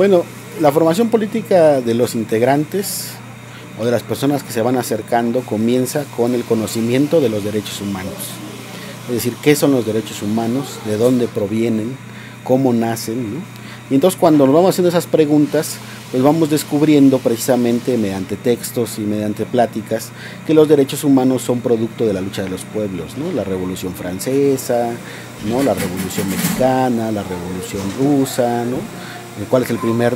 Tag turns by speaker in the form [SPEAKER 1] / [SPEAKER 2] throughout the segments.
[SPEAKER 1] Bueno, la formación política de los integrantes o de las personas que se van acercando comienza con el conocimiento de los derechos humanos. Es decir, qué son los derechos humanos, de dónde provienen, cómo nacen, ¿no? Y entonces cuando nos vamos haciendo esas preguntas, pues vamos descubriendo precisamente mediante textos y mediante pláticas que los derechos humanos son producto de la lucha de los pueblos, ¿no? La Revolución Francesa, ¿no? La Revolución Mexicana, la Revolución Rusa, ¿no? ¿Cuál es el primer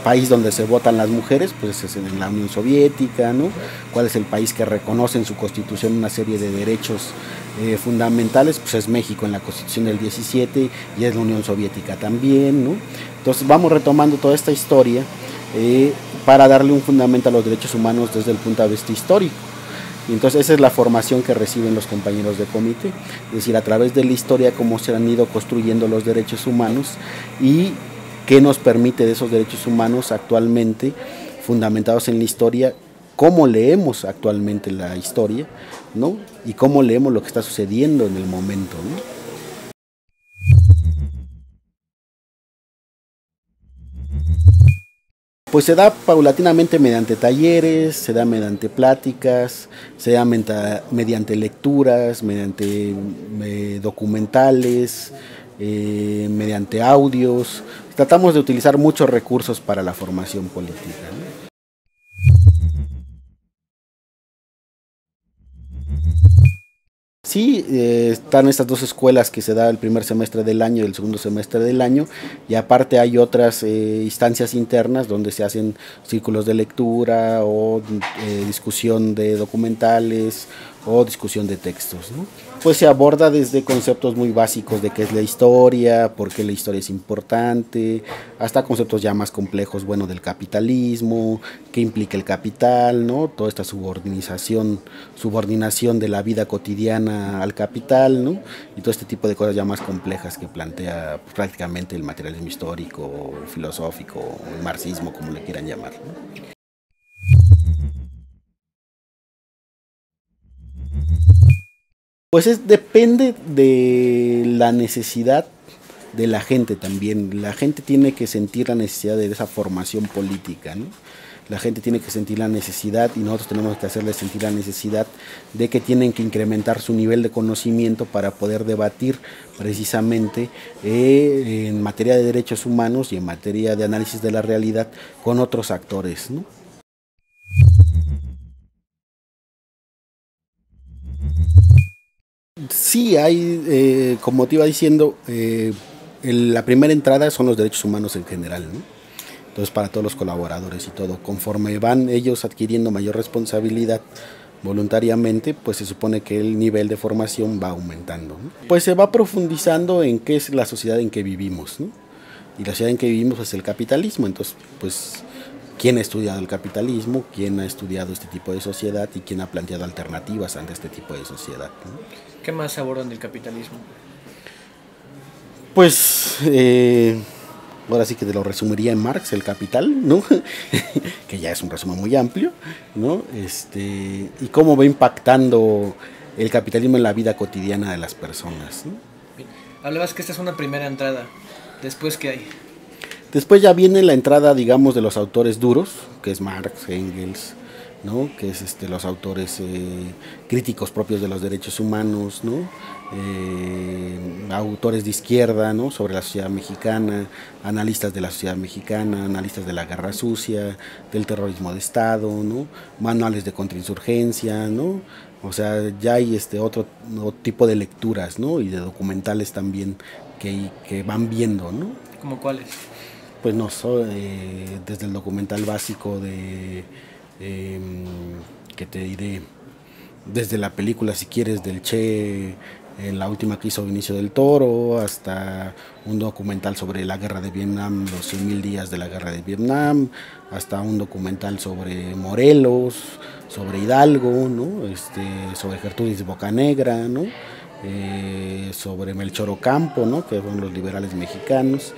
[SPEAKER 1] país donde se votan las mujeres? Pues es en la Unión Soviética, ¿no? ¿Cuál es el país que reconoce en su constitución una serie de derechos fundamentales? Pues es México en la Constitución del 17 y es la Unión Soviética también, ¿no? Entonces vamos retomando toda esta historia para darle un fundamento a los derechos humanos desde el punto de vista histórico. Y entonces esa es la formación que reciben los compañeros de comité, es decir, a través de la historia cómo se han ido construyendo los derechos humanos y qué nos permite de esos derechos humanos actualmente fundamentados en la historia, cómo leemos actualmente la historia, ¿no? Y cómo leemos lo que está sucediendo en el momento, ¿no? Pues se da paulatinamente mediante talleres, se da mediante pláticas, se da mediante lecturas, mediante documentales, mediante audios. Tratamos de utilizar muchos recursos para la formación política, ¿no? Sí, están estas dos escuelas que se da el primer semestre del año y el segundo semestre del año, y aparte hay otras instancias internas donde se hacen círculos de lectura o discusión de documentales o discusión de textos, ¿no? Pues se aborda desde conceptos muy básicos de qué es la historia, por qué la historia es importante, hasta conceptos ya más complejos, bueno, del capitalismo, qué implica el capital, ¿no? Toda esta subordinación de la vida cotidiana al capital, ¿no? Y todo este tipo de cosas ya más complejas que plantea pues, prácticamente el materialismo histórico, filosófico, el marxismo, como le quieran llamar, ¿no? Pues depende de la necesidad de la gente también. La gente tiene que sentir la necesidad de esa formación política, ¿no? La gente tiene que sentir la necesidad y nosotros tenemos que hacerles sentir la necesidad de que tienen que incrementar su nivel de conocimiento para poder debatir precisamente en materia de derechos humanos y en materia de análisis de la realidad con otros actores, ¿no? Sí, hay, como te iba diciendo, la primera entrada son los derechos humanos en general, ¿no? Entonces, para todos los colaboradores y todo, conforme van ellos adquiriendo mayor responsabilidad voluntariamente, pues se supone que el nivel de formación va aumentando, ¿no? Pues se va profundizando en qué es la sociedad en que vivimos, ¿no? Y la sociedad en que vivimos es el capitalismo, entonces, pues, ¿quién ha estudiado el capitalismo? ¿Quién ha estudiado este tipo de sociedad? ¿Y quién ha planteado alternativas ante este tipo de sociedad, ¿no?
[SPEAKER 2] ¿Qué más abordan del capitalismo?
[SPEAKER 1] Pues ahora sí que te lo resumiría en Marx, el capital, ¿no? Que ya es un resumen muy amplio, ¿no? Y cómo va impactando el capitalismo en la vida cotidiana de las personas, ¿no?
[SPEAKER 2] Bien. Hablabas que esta es una primera entrada. ¿Después qué hay?
[SPEAKER 1] Después ya viene la entrada, digamos, de los autores duros, que es Marx, Engels, ¿no? Que es los autores críticos propios de los derechos humanos, ¿no? Autores de izquierda, ¿no? Sobre la sociedad mexicana, analistas de la sociedad mexicana, analistas de la guerra sucia, del terrorismo de Estado, ¿no? Manuales de contrainsurgencia, ¿no? O sea, ya hay otro tipo de lecturas, ¿no? Y de documentales también que van viendo, ¿no?
[SPEAKER 2] ¿Cómo cuáles?
[SPEAKER 1] Pues no, desde el documental básico de eh, que te diré, desde la película si quieres del Che, la última que hizo Vinicio del Toro, hasta un documental sobre la guerra de Vietnam, los 100.000 días de la guerra de Vietnam, hasta un documental sobre Morelos, sobre Hidalgo, ¿no? Sobre Gertrudis Bocanegra, ¿no? Sobre Melchor Ocampo, ¿no? Que son los liberales mexicanos.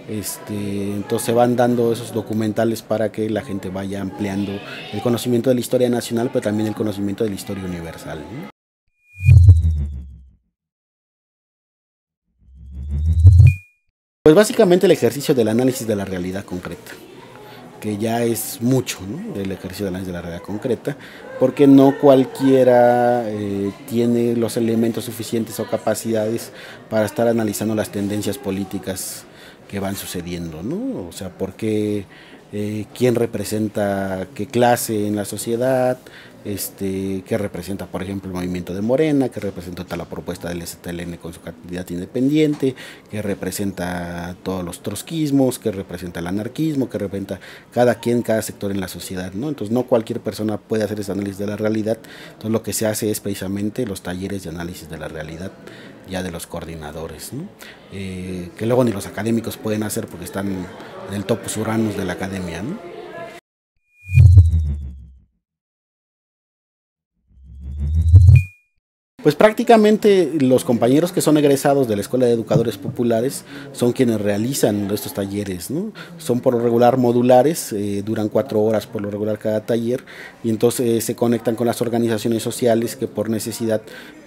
[SPEAKER 1] Entonces se van dando esos documentales para que la gente vaya ampliando el conocimiento de la historia nacional, pero también el conocimiento de la historia universal, ¿no? Pues básicamente el ejercicio del análisis de la realidad concreta, que ya es mucho, ¿no? El ejercicio de análisis de la realidad concreta, porque no cualquiera tiene los elementos suficientes o capacidades para estar analizando las tendencias políticas que van sucediendo, ¿no? O sea, por qué, quién representa qué clase en la sociedad, qué representa, por ejemplo, el movimiento de Morena, qué representa toda la propuesta del STLN con su candidato independiente, qué representa todos los trotskismos, qué representa el anarquismo, qué representa cada quien, cada sector en la sociedad, ¿no? Entonces no cualquier persona puede hacer ese análisis de la realidad. Entonces lo que se hace es precisamente los talleres de análisis de la realidad, ya de los coordinadores, ¿no? Que luego ni los académicos pueden hacer porque están en el topos uranus de la academia, ¿no? Pues prácticamente los compañeros que son egresados de la Escuela de Educadores Populares son quienes realizan estos talleres, ¿no? Son por lo regular modulares, duran 4 horas por lo regular cada taller, y entonces se conectan con las organizaciones sociales que por necesidad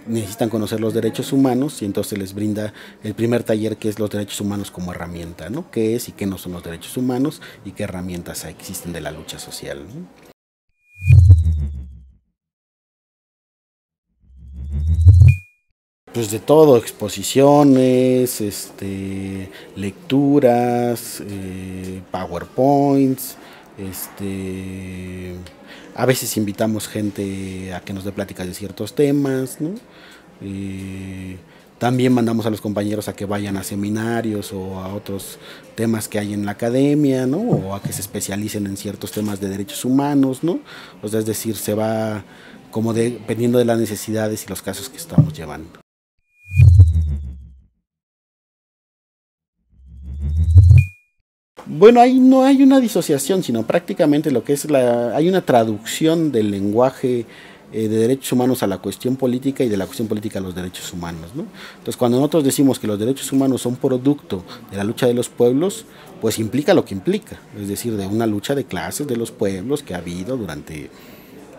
[SPEAKER 1] necesitan conocer los derechos humanos, y entonces les brinda el primer taller, que es los derechos humanos como herramienta, ¿no? ¿Qué es y qué no son los derechos humanos y qué herramientas existen de la lucha social, ¿no? Pues de todo, exposiciones, lecturas, PowerPoints, a veces invitamos gente a que nos dé pláticas de ciertos temas, ¿no? Eh, También mandamos a los compañeros a que vayan a seminarios o a otros temas que hay en la academia, ¿no? O a que se especialicen en ciertos temas de derechos humanos, ¿no? O sea, es decir, se va como dependiendo de las necesidades y los casos que estamos llevando. Bueno, ahí no hay una disociación, sino prácticamente lo que es hay una traducción del lenguaje de derechos humanos a la cuestión política y de la cuestión política a los derechos humanos, ¿no? Entonces, cuando nosotros decimos que los derechos humanos son producto de la lucha de los pueblos, pues implica lo que implica, es decir, de una lucha de clases de los pueblos que ha habido durante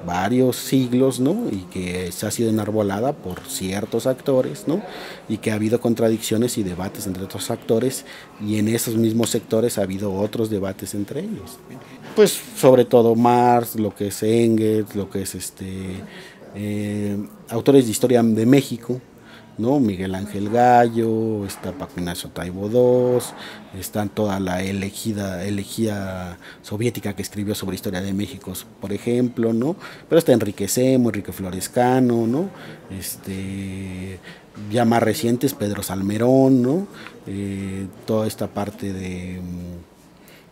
[SPEAKER 1] varios siglos, ¿no? Y que se ha sido enarbolada por ciertos actores, ¿no? Y que ha habido contradicciones y debates entre otros actores, y en esos mismos sectores ha habido otros debates entre ellos. Pues sobre todo Marx, lo que es Engels, lo que es autores de historia de México, ¿no? Miguel Ángel Gallo, está Paco Ignacio Taibo II, está toda la elegía soviética que escribió sobre historia de México, por ejemplo, ¿no? Pero está Enrique Semo, Enrique Florescano, ¿no? Ya más recientes, Pedro Salmerón, ¿no? Toda esta parte de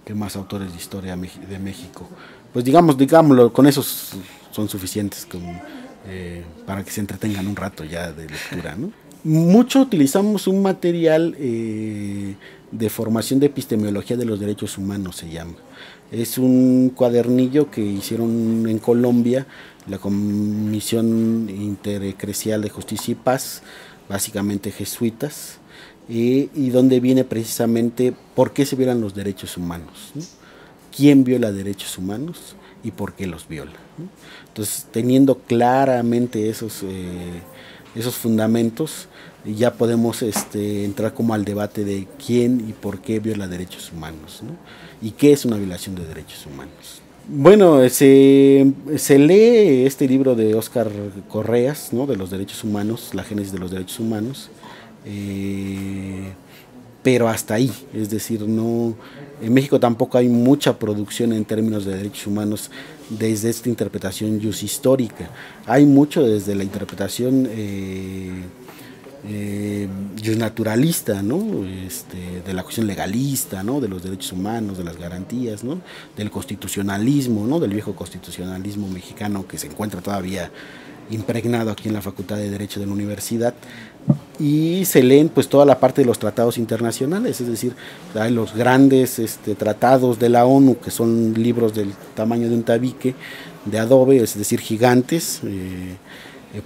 [SPEAKER 1] ¿qué más autores de historia de México? Pues digámoslo, con esos son suficientes para que se entretengan un rato ya de lectura, ¿no? Mucho utilizamos un material de formación de epistemología de los derechos humanos, se llama. Es un cuadernillo que hicieron en Colombia la Comisión Intereclesial de Justicia y Paz, básicamente jesuitas, y donde viene precisamente por qué se violan los derechos humanos, ¿no? ¿Quién viola derechos humanos y por qué los viola, ¿no? Entonces, teniendo claramente esos fundamentos, ya podemos entrar como al debate de quién y por qué viola derechos humanos, ¿no? Y qué es una violación de derechos humanos. Bueno, se lee este libro de Óscar Correas, ¿no? De los derechos humanos, la génesis de los derechos humanos, pero hasta ahí, es decir, no, en México tampoco hay mucha producción en términos de derechos humanos desde esta interpretación histórica. Hay mucho desde la interpretación naturalista, ¿no? De la cuestión legalista, ¿no? De los derechos humanos, de las garantías, ¿no? Del constitucionalismo, ¿no? Del viejo constitucionalismo mexicano que se encuentra todavía impregnado aquí en la Facultad de Derecho de la Universidad, y se leen pues toda la parte de los tratados internacionales, es decir, hay los grandes tratados de la ONU, que son libros del tamaño de un tabique de adobe, es decir, gigantes.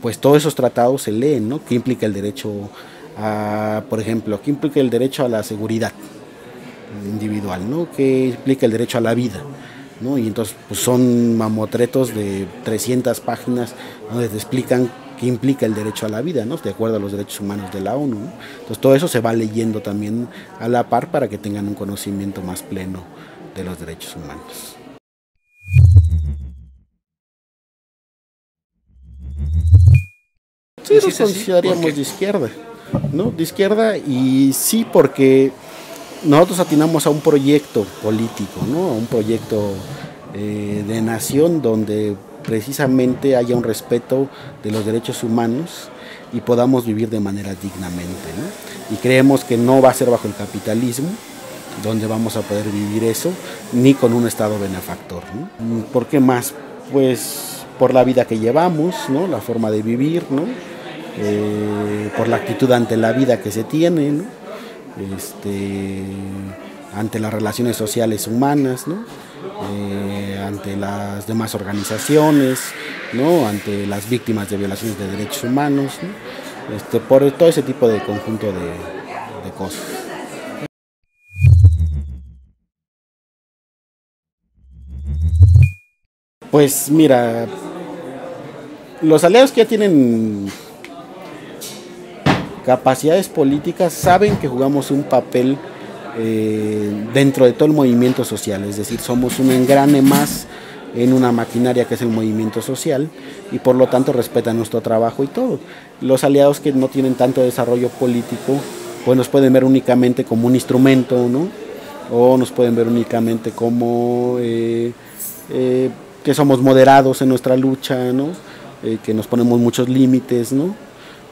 [SPEAKER 1] Pues todos esos tratados se leen, ¿no? ¿Qué implica el derecho a, por ejemplo, qué implica el derecho a la seguridad individual, ¿no? ¿Qué implica el derecho a la vida, ¿no? Y entonces pues son mamotretos de 300 páginas donde te explican que implica el derecho a la vida, ¿no? De acuerdo a los derechos humanos de la ONU, ¿no? Entonces todo eso se va leyendo también a la par para que tengan un conocimiento más pleno de los derechos humanos. Sí, nos consideraríamos de izquierda, ¿no? De izquierda, y sí, porque nosotros atinamos a un proyecto político, ¿no? A un proyecto de nación donde precisamente haya un respeto de los derechos humanos y podamos vivir de manera dignamente, ¿no? Y creemos que no va a ser bajo el capitalismo donde vamos a poder vivir eso, ni con un Estado benefactor, ¿no? ¿Por qué más? Pues por la vida que llevamos, ¿no? La forma de vivir, ¿no? Por la actitud ante la vida que se tiene, ¿no? Ante las relaciones sociales humanas, ¿no? Ante las demás organizaciones, ¿no? Ante las víctimas de violaciones de derechos humanos, ¿no? Por todo ese tipo de conjunto de cosas. Pues mira, los aliados que ya tienen capacidades políticas saben que jugamos un papel dentro de todo el movimiento social, es decir, somos un engrane más en una maquinaria que es el movimiento social y por lo tanto respetan nuestro trabajo y todo. Los aliados que no tienen tanto desarrollo político, pues nos pueden ver únicamente como un instrumento, ¿no? O nos pueden ver únicamente como que somos moderados en nuestra lucha, ¿no? Que nos ponemos muchos límites, ¿no?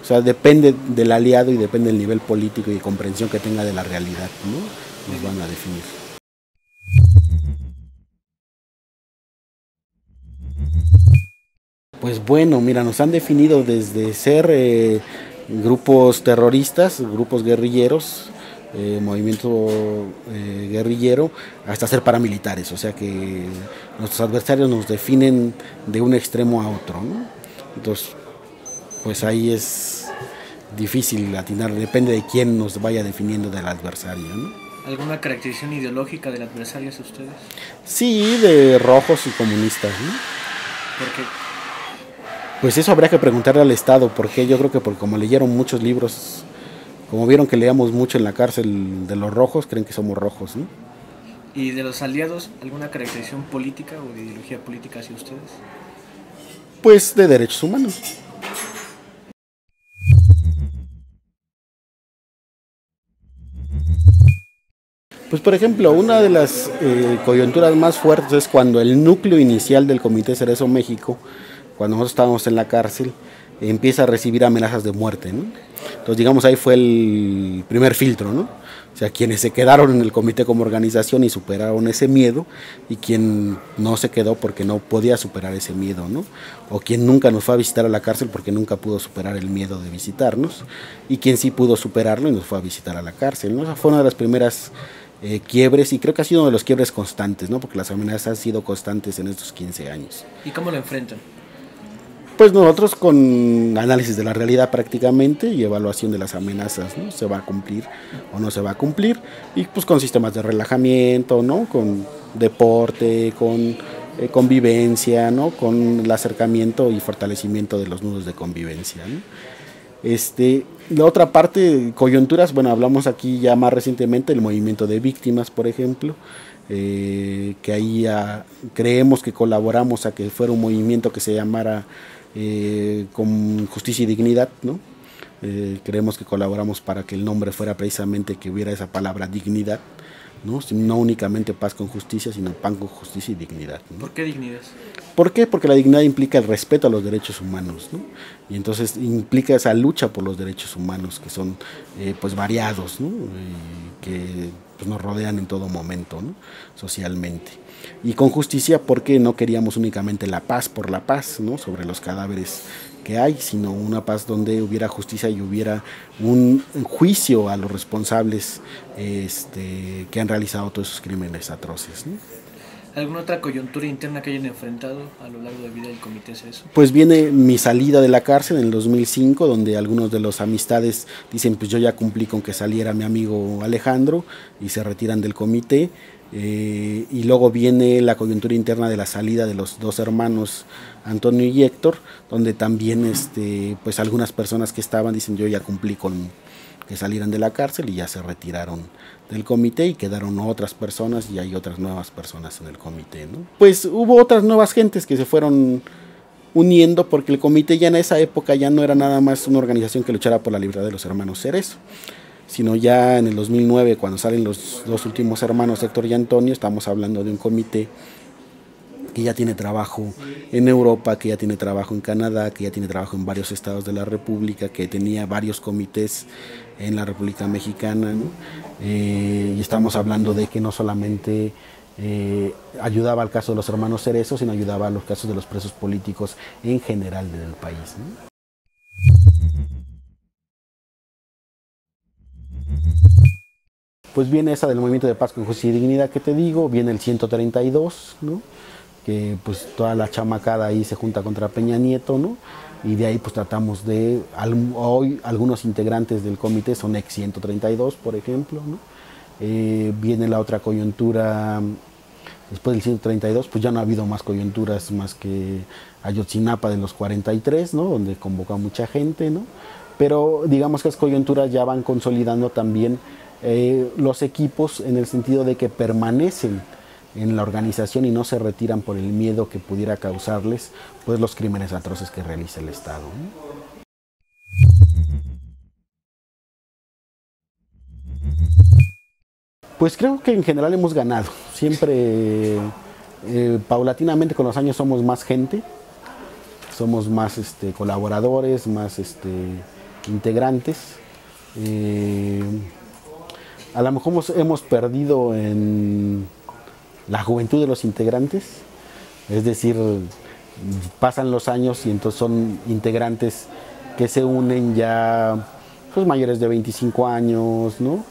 [SPEAKER 1] O sea, depende del aliado y depende del nivel político y de comprensión que tenga de la realidad, ¿no? Nos van a definir. Pues bueno, mira, nos han definido desde ser grupos terroristas, grupos guerrilleros, movimiento guerrillero, hasta ser paramilitares, o sea que nuestros adversarios nos definen de un extremo a otro, ¿no? Entonces, pues ahí es difícil atinar, depende de quién nos vaya definiendo del adversario, ¿no?
[SPEAKER 2] ¿Alguna caracterización ideológica del adversario hacia ustedes?
[SPEAKER 1] Sí, de rojos y comunistas, ¿no?
[SPEAKER 2] ¿Por qué?
[SPEAKER 1] Pues eso habría que preguntarle al Estado, porque yo creo que porque como leyeron muchos libros, como vieron que leíamos mucho en la cárcel de los rojos, creen que somos rojos, ¿no?
[SPEAKER 2] ¿Y de los aliados, alguna caracterización política o de ideología política hacia ustedes?
[SPEAKER 1] Pues de derechos humanos. Pues por ejemplo, una de las coyunturas más fuertes es cuando el núcleo inicial del Comité Cerezo México, cuando nosotros estábamos en la cárcel, empieza a recibir amenazas de muerte, ¿no? Entonces digamos ahí fue el primer filtro, ¿no? O sea, quienes se quedaron en el comité como organización y superaron ese miedo, y quien no se quedó porque no podía superar ese miedo, ¿no? O quien nunca nos fue a visitar a la cárcel porque nunca pudo superar el miedo de visitarnos, y quien sí pudo superarlo y nos fue a visitar a la cárcel, ¿no? Esa fue una de las primeras quiebres, y creo que ha sido uno de los quiebres constantes, ¿no? Porque las amenazas han sido constantes en estos 15 años.
[SPEAKER 2] ¿Y cómo lo enfrentan?
[SPEAKER 1] Pues nosotros con análisis de la realidad prácticamente y evaluación de las amenazas, ¿no? Se va a cumplir o no se va a cumplir, y pues con sistemas de relajamiento, ¿no? Con deporte, con convivencia, ¿no? Con el acercamiento y fortalecimiento de los nudos de convivencia, ¿no? La otra parte, coyunturas, bueno, hablamos aquí ya más recientemente del movimiento de víctimas, por ejemplo, que ahí creemos que colaboramos a que fuera un movimiento que se llamara con justicia y dignidad, ¿no? Creemos que colaboramos para que el nombre fuera precisamente que hubiera esa palabra dignidad, ¿no? No únicamente paz con justicia, sino pan con justicia y dignidad, ¿no?
[SPEAKER 2] ¿Por qué dignidad?
[SPEAKER 1] ¿Por qué? Porque la dignidad implica el respeto a los derechos humanos, ¿no? Y entonces implica esa lucha por los derechos humanos que son pues variados, ¿no? Que pues, nos rodean en todo momento, ¿no? Socialmente. Y con justicia porque no queríamos únicamente la paz por la paz, ¿no? Sobre los cadáveres que hay, sino una paz donde hubiera justicia y hubiera un juicio a los responsables que han realizado todos esos crímenes atroces, ¿no?
[SPEAKER 2] ¿Alguna otra coyuntura interna que hayan enfrentado a lo largo de la vida del Comité Cerezo?
[SPEAKER 1] Pues viene mi salida de la cárcel en el 2005, donde algunos de los amistades dicen, pues yo ya cumplí con que saliera mi amigo Alejandro, y se retiran del comité. Y luego viene la coyuntura interna de la salida de los dos hermanos Antonio y Héctor, donde también pues algunas personas que estaban dicen, yo ya cumplí con que salieran de la cárcel, y ya se retiraron del comité, y quedaron otras personas, y hay otras nuevas personas en el comité, ¿no? Pues hubo otras nuevas gentes que se fueron uniendo, porque el comité ya en esa época ya no era nada más una organización que luchara por la libertad de los hermanos Cerezo, sino ya en el 2009, cuando salen los dos últimos hermanos, Héctor y Antonio, estamos hablando de un comité que ya tiene trabajo en Europa, que ya tiene trabajo en Canadá, que ya tiene trabajo en varios estados de la República, que tenía varios comités en la República Mexicana, ¿no? Y estamos hablando de que no solamente ayudaba al caso de los hermanos Cerezo, sino ayudaba a los casos de los presos políticos en general del país, ¿no? Pues viene esa del Movimiento de Paz con Justicia y Dignidad que te digo, viene el 132, ¿no? Que pues toda la chamacada ahí se junta contra Peña Nieto, ¿no? Y de ahí pues tratamos de, hoy algunos integrantes del comité son ex 132, por ejemplo, ¿no? Viene la otra coyuntura, después del 132, pues ya no ha habido más coyunturas más que Ayotzinapa de los 43, ¿no? Donde convocó a mucha gente, ¿no? Pero digamos que las coyunturas ya van consolidando también los equipos, en el sentido de que permanecen en la organización y no se retiran por el miedo que pudiera causarles pues los crímenes atroces que realiza el Estado, ¿no? Pues creo que en general hemos ganado. Siempre, paulatinamente con los años somos más gente, somos más colaboradores, más integrantes. A lo mejor hemos perdido en la juventud de los integrantes, es decir, pasan los años y entonces son integrantes que se unen ya pues mayores de 25 años, ¿no?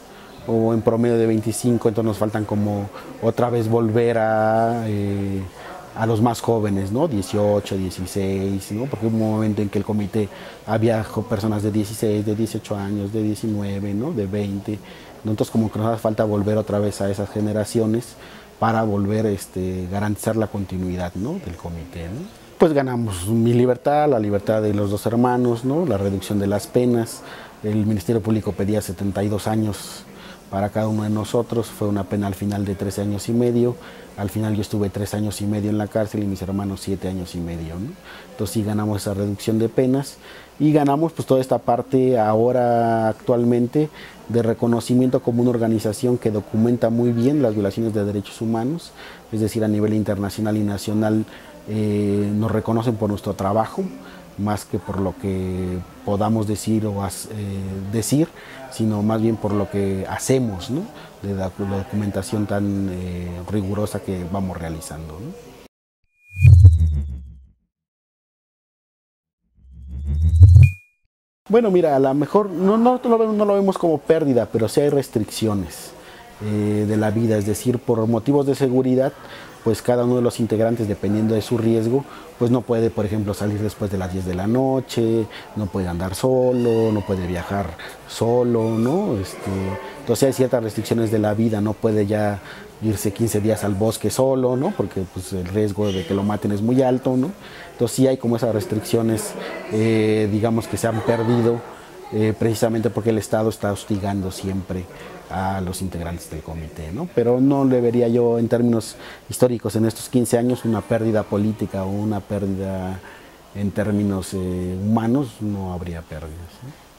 [SPEAKER 1] O en promedio de 25, entonces nos faltan como otra vez volver a los más jóvenes, ¿no? 18, 16, ¿no? Porque hubo un momento en que el comité había personas de 16, de 18 años, de 19, ¿no? De 20, ¿no? Entonces como que nos hace falta volver otra vez a esas generaciones para volver garantizar la continuidad, ¿no? Del comité, ¿no? Pues ganamos mi libertad, la libertad de los dos hermanos, ¿no? La reducción de las penas. El Ministerio Público pedía 72 años para cada uno de nosotros, fue una pena al final de 13 años y medio, al final yo estuve 3 años y medio en la cárcel y mis hermanos 7 años y medio, ¿no? Entonces sí ganamos esa reducción de penas y ganamos pues toda esta parte ahora actualmente de reconocimiento como una organización que documenta muy bien las violaciones de derechos humanos, es decir, a nivel internacional y nacional nos reconocen por nuestro trabajo, más que por lo que podamos decir o decir, sino más bien por lo que hacemos, ¿no? De la documentación tan rigurosa que vamos realizando, ¿no? Bueno, mira, a lo mejor no lo vemos como pérdida, pero sí hay restricciones de la vida, es decir, por motivos de seguridad, pues cada uno de los integrantes, dependiendo de su riesgo, pues no puede, por ejemplo, salir después de las 10 de la noche, no puede andar solo, no puede viajar solo, ¿no? Entonces hay ciertas restricciones de la vida, no puede ya irse 15 días al bosque solo, ¿no? Porque pues, el riesgo de que lo maten es muy alto, ¿no? Entonces sí hay como esas restricciones, digamos, que se han perdido precisamente porque el Estado está hostigando siempre a los integrantes del comité, ¿no? Pero no le vería yo en términos históricos en estos 15 años una pérdida política o una pérdida en términos humanos, no habría pérdidas, ¿no?